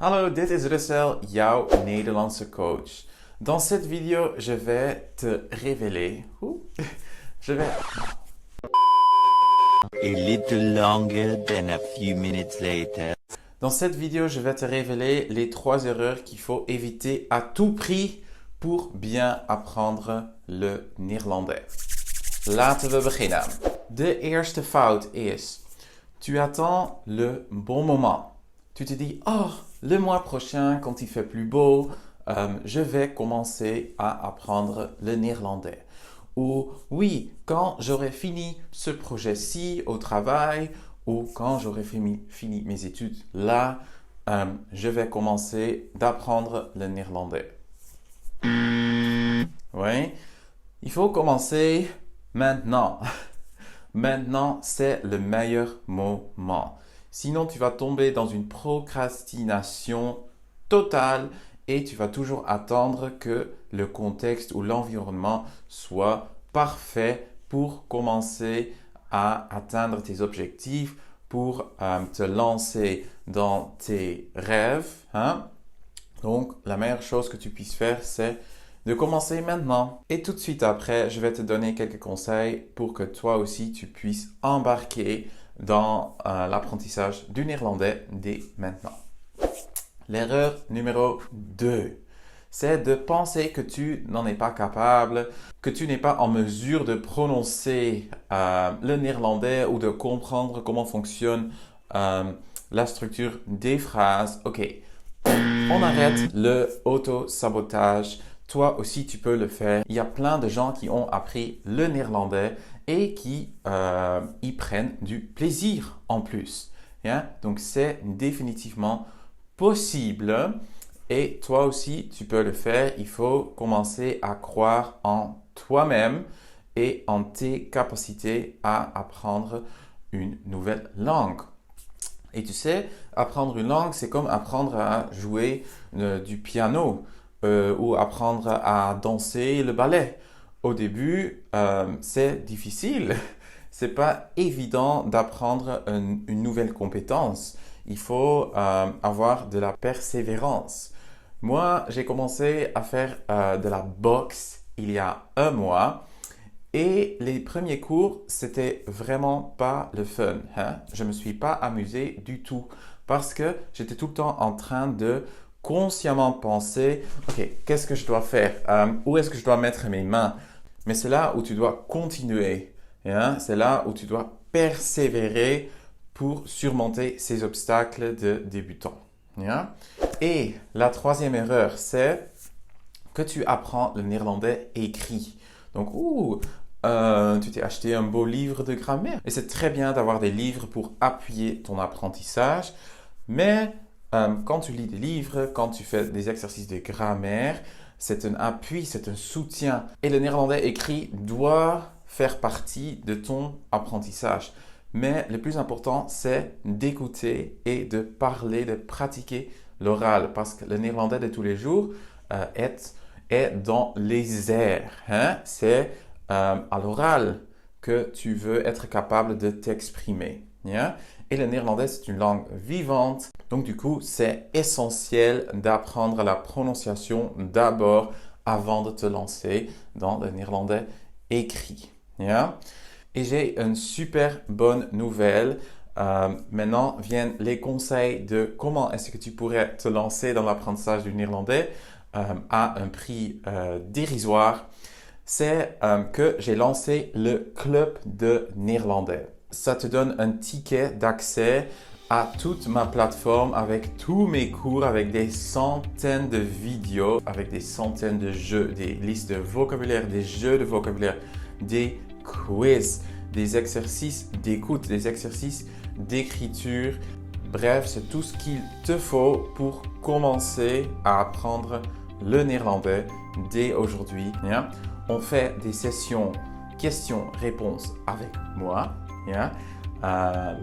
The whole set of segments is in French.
Hallo, dit is Russell, jouw Nederlandse coach. Dans cette vidéo, je vais te révéler... Je vais... A little longer than a few minutes later. Dans cette vidéo, je vais te révéler les 3 erreurs qu'il faut éviter à tout prix pour bien apprendre le néerlandais. Laten we beginnen. De eerste fout is, tu attends le bon moment. Tu te dis, oh, le mois prochain, quand il fait plus beau, je vais commencer à apprendre le néerlandais. Ou oui, quand j'aurai fini ce projet-ci au travail, ou quand j'aurai fini mes études là, je vais commencer d'apprendre le néerlandais. Oui, il faut commencer maintenant. Maintenant, c'est le meilleur moment. Sinon, tu vas tomber dans une procrastination totale et tu vas toujours attendre que le contexte ou l'environnement soit parfait pour commencer à atteindre tes objectifs, pour te lancer dans tes rêves. Donc, la meilleure chose que tu puisses faire, c'est de commencer maintenant. Et tout de suite après, je vais te donner quelques conseils pour que toi aussi, tu puisses embarquer dans l'apprentissage du néerlandais dès maintenant. L'erreur numéro 2, c'est de penser que tu n'en es pas capable, que tu n'es pas en mesure de prononcer le néerlandais ou de comprendre comment fonctionne la structure des phrases. Ok, on arrête le auto-sabotage. Toi aussi, tu peux le faire. Il y a plein de gens qui ont appris le néerlandais et qui y prennent du plaisir en plus. Donc, c'est définitivement possible. Et toi aussi, tu peux le faire. Il faut commencer à croire en toi-même et en tes capacités à apprendre une nouvelle langue. Et tu sais, apprendre une langue, c'est comme apprendre à jouer du piano ou apprendre à danser le ballet. Au début, c'est difficile. C'est pas évident d'apprendre une nouvelle compétence. Il faut avoir de la persévérance. Moi, j'ai commencé à faire de la boxe il y a un mois. Et les premiers cours, c'était vraiment pas le fun. Je me suis pas amusé du tout parce que j'étais tout le temps en train de consciemment penser, ok, qu'est-ce que je dois faire? Où est-ce que je dois mettre mes mains? Mais c'est là où tu dois continuer. C'est là où tu dois persévérer pour surmonter ces obstacles de débutant. Et la 3e erreur, c'est que tu apprends le néerlandais écrit. Donc, tu t'es acheté un beau livre de grammaire. Et c'est très bien d'avoir des livres pour appuyer ton apprentissage. Mais quand tu lis des livres, quand tu fais des exercices de grammaire, c'est un appui, c'est un soutien. Et le néerlandais écrit doit faire partie de ton apprentissage. Mais le plus important, c'est d'écouter et de parler, de pratiquer l'oral. Parce que le néerlandais de tous les jours est dans les airs. C'est à l'oral que tu veux être capable de t'exprimer. Et le néerlandais, c'est une langue vivante. Donc, du coup, c'est essentiel d'apprendre la prononciation d'abord avant de te lancer dans le néerlandais écrit. Et j'ai une super bonne nouvelle. Maintenant viennent les conseils de comment est-ce que tu pourrais te lancer dans l'apprentissage du néerlandais à un prix dérisoire. C'est que j'ai lancé le club de néerlandais. Ça te donne un ticket d'accès à toute ma plateforme avec tous mes cours, avec des centaines de vidéos, avec des centaines de jeux, des listes de vocabulaire, des jeux de vocabulaire, des quiz, des exercices d'écoute, des exercices d'écriture. Bref, c'est tout ce qu'il te faut pour commencer à apprendre le néerlandais dès aujourd'hui. On fait des sessions questions-réponses avec moi,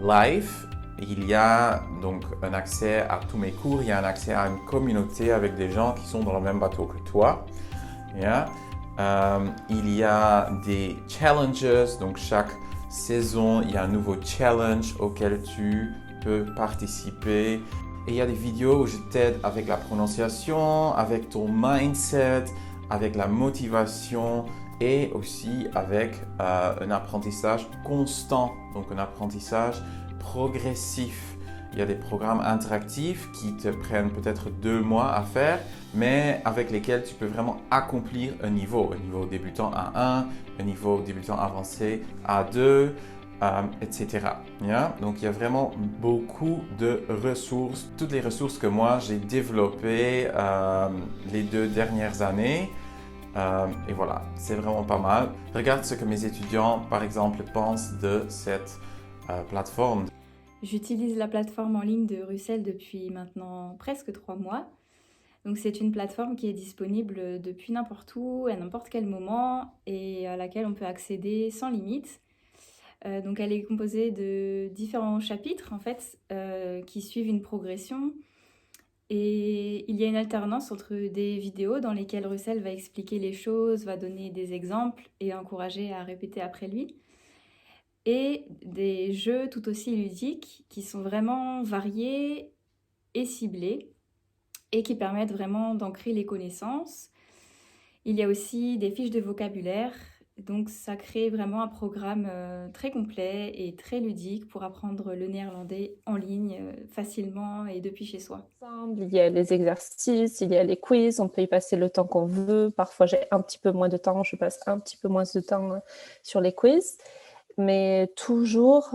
live. Il y a donc un accès à tous mes cours, il y a un accès à une communauté avec des gens qui sont dans le même bateau que toi. Il y a des challenges, donc chaque saison, il y a un nouveau challenge auquel tu peux participer. Et il y a des vidéos où je t'aide avec la prononciation, avec ton mindset, avec la motivation et aussi avec un apprentissage constant, donc un apprentissage progressif. Il y a des programmes interactifs qui te prennent peut-être 2 mois à faire, mais avec lesquels tu peux vraiment accomplir un niveau débutant A1, un niveau débutant avancé A2, etc. Yeah? Donc il y a vraiment beaucoup de ressources, toutes les ressources que moi j'ai développées les 2 dernières années. Et voilà, c'est vraiment pas mal. Regarde ce que mes étudiants, par exemple, pensent de cette plateforme. J'utilise la plateforme en ligne de Russell depuis maintenant presque 3 mois. Donc c'est une plateforme qui est disponible depuis n'importe où, à n'importe quel moment, et à laquelle on peut accéder sans limite. Donc elle est composée de différents chapitres en fait, qui suivent une progression. Et il y a une alternance entre des vidéos dans lesquelles Russell va expliquer les choses, va donner des exemples et encourager à répéter après lui, et des jeux tout aussi ludiques qui sont vraiment variés et ciblés et qui permettent vraiment d'ancrer les connaissances. Il y a aussi des fiches de vocabulaire, donc ça crée vraiment un programme très complet et très ludique pour apprendre le néerlandais en ligne facilement et depuis chez soi. Il y a les exercices, il y a les quiz, on peut y passer le temps qu'on veut. Parfois, j'ai un petit peu moins de temps, je passe un petit peu moins de temps sur les quiz. Mais toujours,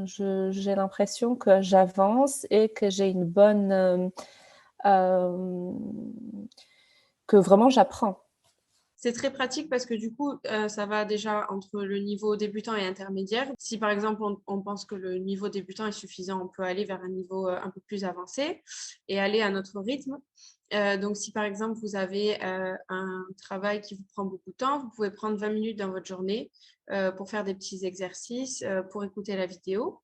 j'ai l'impression que j'avance et que j'ai une bonne... que vraiment j'apprends. C'est très pratique parce que du coup, ça va déjà entre le niveau débutant et intermédiaire. Si par exemple, on pense que le niveau débutant est suffisant, on peut aller vers un niveau un peu plus avancé et aller à notre rythme. Donc, si par exemple, vous avez un travail qui vous prend beaucoup de temps, vous pouvez prendre 20 minutes dans votre journée pour faire des petits exercices, pour écouter la vidéo.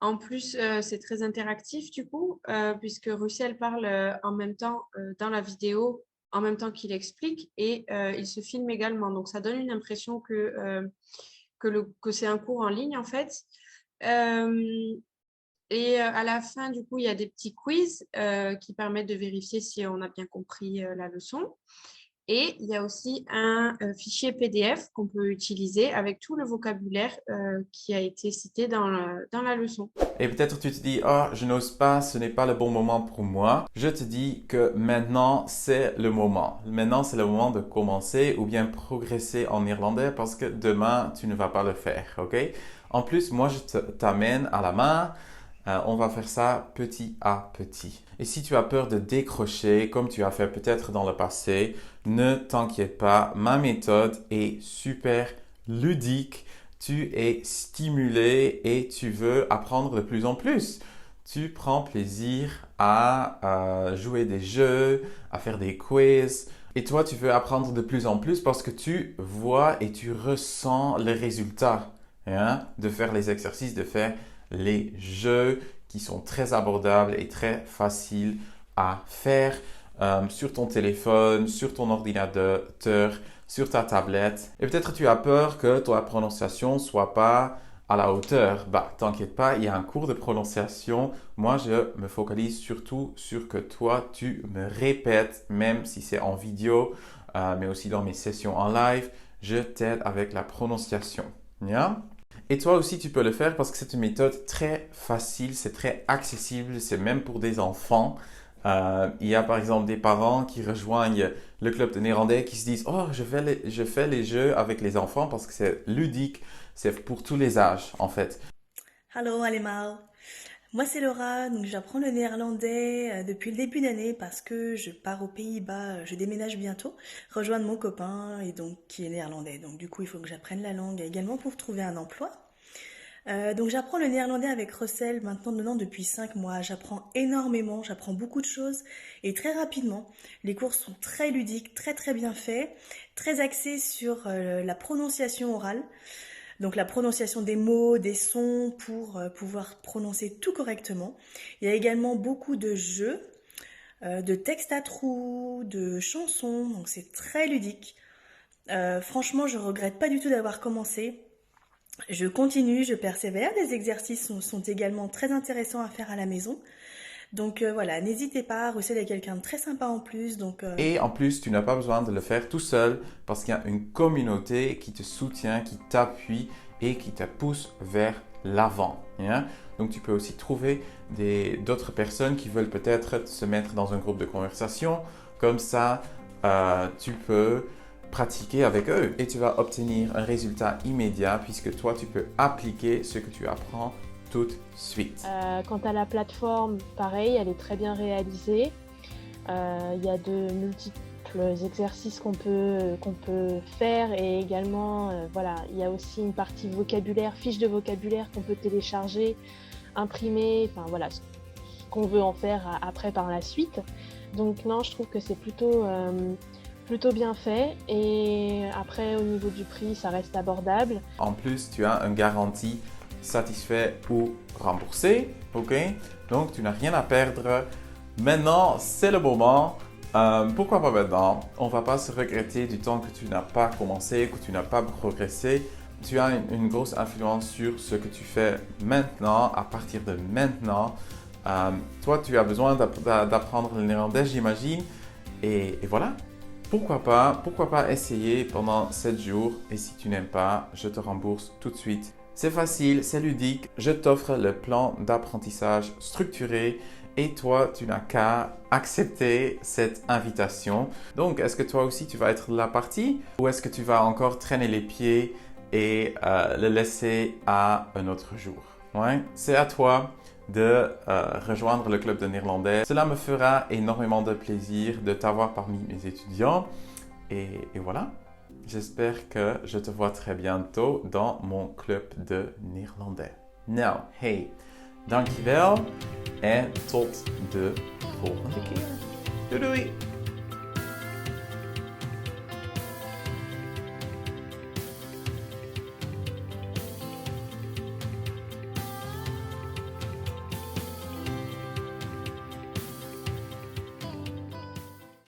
En plus, c'est très interactif du coup, puisque Russell parle en même temps dans la vidéo, en même temps qu'il explique, et il se filme également. Donc, ça donne une impression que c'est un cours en ligne, en fait. Et à la fin, du coup, il y a des petits quiz qui permettent de vérifier si on a bien compris la leçon. Et il y a aussi un fichier PDF qu'on peut utiliser avec tout le vocabulaire qui a été cité dans la leçon. Et peut-être tu te dis, oh, je n'ose pas, ce n'est pas le bon moment pour moi. Je te dis que maintenant, c'est le moment. Maintenant, c'est le moment de commencer ou bien progresser en néerlandais parce que demain, tu ne vas pas le faire, ok? En plus, moi, je t'amène à la main. On va faire ça petit à petit. Et si tu as peur de décrocher, comme tu as fait peut-être dans le passé, ne t'inquiète pas, ma méthode est super ludique. Tu es stimulé et tu veux apprendre de plus en plus. Tu prends plaisir à jouer des jeux, à faire des quiz. Et toi, tu veux apprendre de plus en plus parce que tu vois et tu ressens les résultats, hein, de faire les exercices, de faire les jeux qui sont très abordables et très faciles à faire sur ton téléphone, sur ton ordinateur, sur ta tablette. Et peut-être tu as peur que ta prononciation soit pas à la hauteur. Bah, t'inquiète pas, il y a un cours de prononciation. Moi, je me focalise surtout sur que toi, tu me répètes, même si c'est en vidéo, mais aussi dans mes sessions en live, je t'aide avec la prononciation. Yeah? Et toi aussi, tu peux le faire parce que c'est une méthode très facile, c'est très accessible, c'est même pour des enfants. Il y a par exemple des parents qui rejoignent le club de néerlandais qui se disent « Oh, je fais les jeux avec les enfants parce que c'est ludique, c'est pour tous les âges en fait. » Hallo allemaal. Moi c'est Laura, donc j'apprends le néerlandais depuis le début d'année parce que je pars aux Pays-Bas, je déménage bientôt, rejoindre mon copain et donc qui est néerlandais. Donc du coup il faut que j'apprenne la langue également pour trouver un emploi. Donc j'apprends le néerlandais avec Russell maintenant depuis 5 mois. J'apprends énormément, j'apprends beaucoup de choses et très rapidement. Les cours sont très ludiques, très très bien faits, très axés sur la prononciation orale. Donc la prononciation des mots, des sons pour pouvoir prononcer tout correctement. Il y a également beaucoup de jeux, de textes à trous, de chansons, donc c'est très ludique. Franchement, je regrette pas du tout d'avoir commencé. Je continue, je persévère. Les exercices sont également très intéressants à faire à la maison. Donc voilà, n'hésitez pas, Russell est quelqu'un de très sympa en plus, donc Et en plus, tu n'as pas besoin de le faire tout seul parce qu'il y a une communauté qui te soutient, qui t'appuie et qui te pousse vers l'avant. Hein. Donc, tu peux aussi trouver d'autres personnes qui veulent peut-être se mettre dans un groupe de conversation. Comme ça, tu peux pratiquer avec eux et tu vas obtenir un résultat immédiat puisque toi, tu peux appliquer ce que tu apprends tout de suite. Quant à la plateforme, pareil, elle est très bien réalisée. Il y a de multiples exercices qu'on peut faire et également, voilà, il y a aussi une partie vocabulaire, fiche de vocabulaire qu'on peut télécharger, imprimer, enfin voilà, ce qu'on veut en faire après par la suite. Donc non, je trouve que c'est plutôt bien fait et après au niveau du prix, ça reste abordable. En plus, tu as une garantie satisfait ou remboursé, ok? Donc, tu n'as rien à perdre. Maintenant, c'est le moment. Pourquoi pas maintenant? On ne va pas se regretter du temps que tu n'as pas commencé, que tu n'as pas progressé. Tu as une grosse influence sur ce que tu fais maintenant, à partir de maintenant. Toi, tu as besoin d'apprendre le néerlandais, j'imagine. Et voilà. Pourquoi pas essayer pendant 7 jours et si tu n'aimes pas, je te rembourse tout de suite. C'est facile, c'est ludique, je t'offre le plan d'apprentissage structuré et toi, tu n'as qu'à accepter cette invitation. Donc, est-ce que toi aussi, tu vas être la partie ou est-ce que tu vas encore traîner les pieds et le laisser à un autre jour? Ouais, c'est à toi de rejoindre le club de néerlandais. Cela me fera énormément de plaisir de t'avoir parmi mes étudiants. Et voilà, j'espère que je te vois très bientôt dans mon club de néerlandais. Nou, hey, dankjewel en tot de volgende keer. Doei doei!